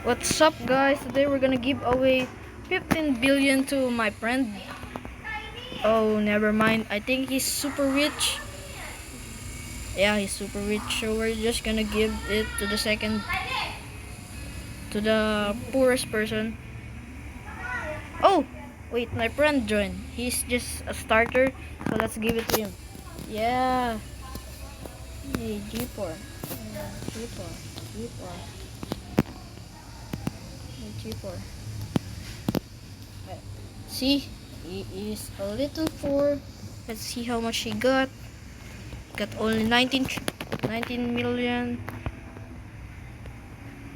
What's up, guys? Today we're gonna give away 15 billion to my friend. Oh, never mind. I think he's super rich. Yeah, he's super rich. So we're just gonna give it to the poorest person. Oh, wait, my friend joined. He's just a starter. So let's give it to him. Yeah. Hey, G4. G4. G4. Hey, G4. See, he is a little poor. Let's see how much he got. Got only 19 million.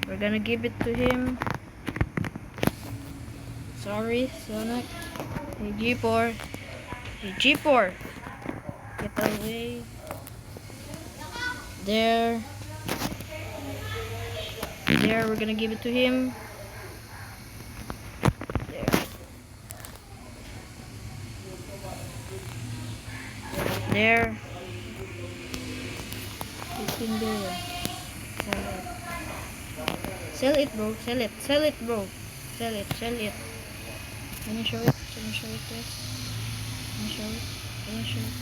We're gonna give it to him. Sorry, Sonic. Hey, G4. Hey, G4. Get away. There. There, we're gonna give it to him. There. 15 billion. Sell it, bro. Sell it. Sell it, bro. Sell it. Sell it. Can you show it? Can you show it, please? Can you show it? Can you show it?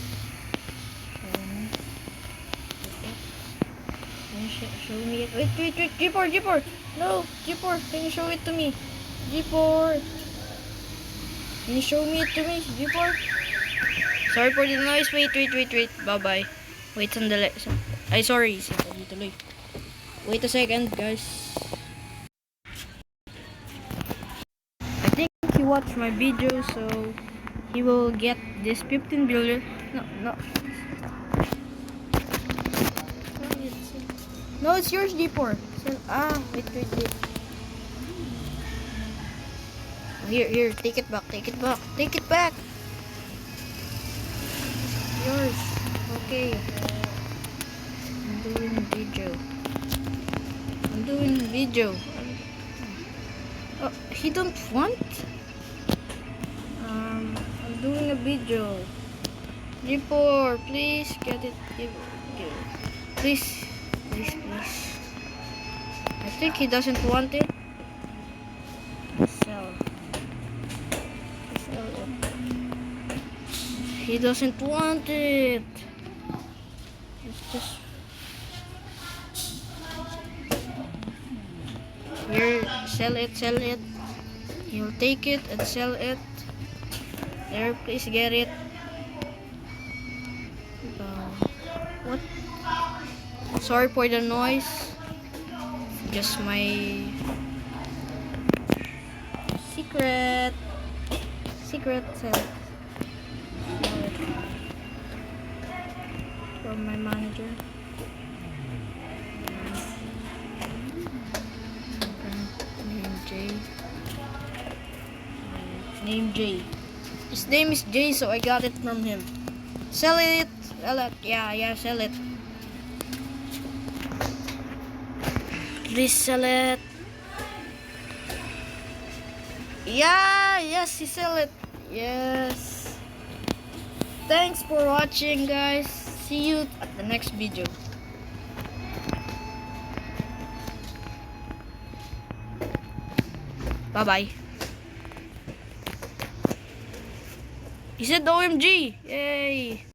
Show me. Can you show me it? Wait, wait, wait. G4, G4. No, G4. Can you show it to me? G4. Can you show me it to me? G4. Sorry for the noise. Wait, wait, wait, wait. Bye-bye. Wait, sandali. Ay, sorry. Sandali tuloy. Wait a second, guys. I think he watched my video, so he will get this 15 billion. No, no. No, it's yours, D4. Wait, wait, wait. Here, take it back, take it back, take it back. Yours. Okay. I'm doing a video. I'm doing a video. Oh, he don't want? I'm doing a video. G4, please get it. Please, please, please. I think he doesn't want it. Sell. Sell it. He doesn't want it. It's just here. Sell it. Sell it. He'll take it and sell it. There, please get it. What? Sorry for the noise. Just my secret sell from my manager. Name J. His name is J, so I got it from him. Sell it. Sell it. Yeah, sell it. Please sell it. Yeah, yes, he sell it. Yes. Thanks for watching, guys. See you at the next video. Bye-bye. He said OMG. Yay.